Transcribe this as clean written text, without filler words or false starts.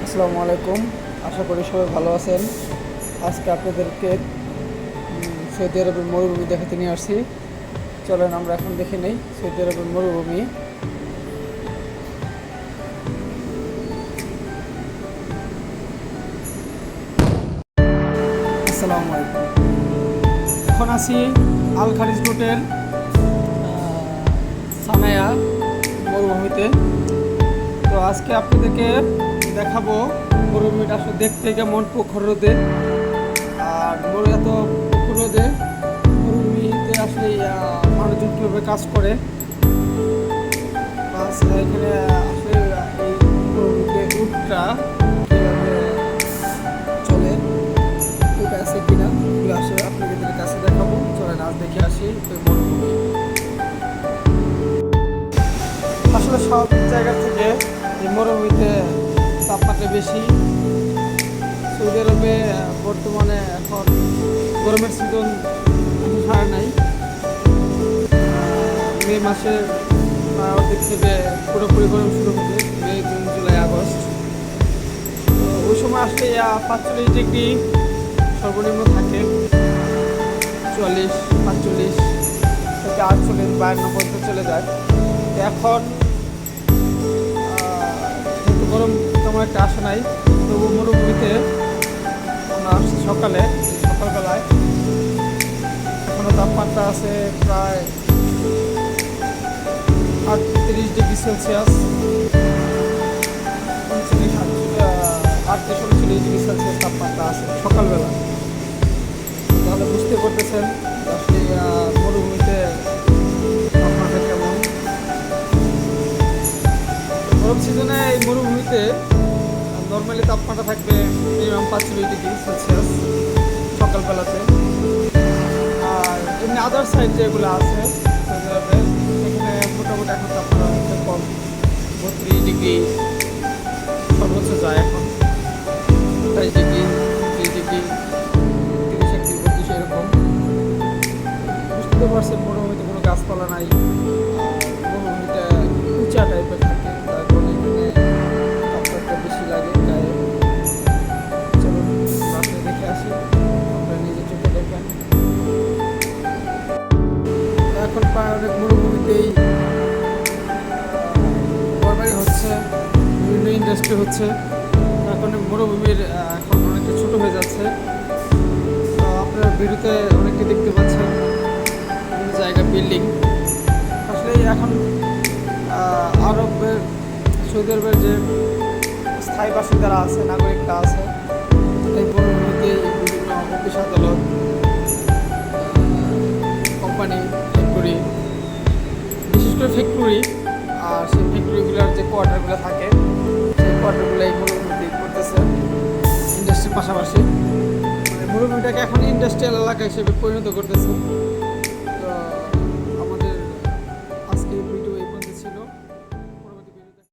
আসসালামু আলাইকুম। আশা করি সবাই ভালো আছেন। আজকে আপনাদেরকে সৌদি আরবের মরুভূমি দেখাতে নিয়ে আসছি। চলেন আমরা এখন দেখে নেই সৌদি আরবের মরুভূমি। আসসালামু আলাইকুম। এখন আছি আল খারিজ রুটের সানায়া মরুভূমিতে। তো আজকে আপনাদেরকে দেখাবো মরুভূমিটা আসলে দেখতে কেমন, প্রখর রোদে আর এত প্রখর রোদে মরুভূমিতে আসলে মানুষজন কীভাবে কাজ করে, প্লাস এখানে আসলে এই মরুভূমিতে উটটা কীভাবে চলে, উট আছে কিনা এগুলো আসলে আপনাদের কাছে দেখাবো। চলেন আজ দেখে আসি ওই মরুভূমি। আসলে সব জায়গা থেকে এই মরুভূমিতে তাপমাত্রা বেশি। সৌদি আরবে বর্তমানে এখন গরমের সিজন ছাড়া নাই। মে মাসের অর্ধেক থেকে পুরোপুরি গরম শুরু হবে, মে জুন জুলাই আগস্ট। তো ওই সময় আসলে 45 ডিগ্রি সর্বনিম্ন থাকে, 44, 45 থেকে 48, 52 পর্যন্ত চলে যায়। তো এখন যেহেতু গরম তেমন একটা আসে নাই, তবু মরুভূমিতে আমরা আসছি সকালবেলায়। এখনও তাপমাত্রা আছে প্রায় 38 ডিগ্রি সেলসিয়াস, 38-39 ডিগ্রি সেলসিয়াস তাপমাত্রা আছে সকালবেলা। তাহলে বুঝতে পারতেছেন আসলে মরুভূমিতে তাপমাত্রা কেমন। গরম সিজনে এই মরুভূমিতে নর্মালি তাপমাত্রা থাকবে মিনিমাম 45 ডিগ্রি সেলসিয়াস সকালবেলাতে। আর এমনি আদার সাইড যেগুলো আছে সেখানে মোটামুটি এখন তাপমাত্রা অনেকটা কম, 32 ডিগ্রি সর্বোচ্চ যায় এখন, 28 ডিগ্রি, 30 ডিগ্রি, 31, 32 এরকম। বুঝতে পারছেন মরুভূমিতে কোনো গাছপালা নাই, মরুভূমিটা উঁচা টাইপের থাকে, তার ফলে এখানে তাপমাত্রা বেশি লাগে গায়ে। চলুন রাস্তায় দেখে আসি, আপনারা নিজের চোখে দেখেন। এখন প্রায় অনেক মরুভূমিতেই ঘরবাড়ি হচ্ছে, বিভিন্ন ইন্ডাস্ট্রি হচ্ছে। এখন মরুভূমির এখন অনেকটা ছোটো হয়ে যাচ্ছে। আপনারা ভিডিওতে অনেকটা দেখতে পাচ্ছেন বিভিন্ন জায়গায় বিল্ডিং। আসলে এখন সৌদি আরবের যে স্থায়ী বাসিন্দারা আছে, নাগরিকরা আছে, এই মরুভূমিতে বিভিন্ন অফিস আদালত, কোম্পানি, ফ্যাক্টরি, বিশেষ করে ফ্যাক্টরি, আর সেই ফ্যাক্টরিগুলোর যে কোয়ার্টারগুলো থাকে সেই কোয়ার্টারগুলো এই মরুভূমিতে করতেছে ইন্ডাস্ট্রির পাশাপাশি। মানে মরুভূমিটাকে এখন ইন্ডাস্ট্রিয়াল এলাকা হিসেবে পরিণত করতেছে।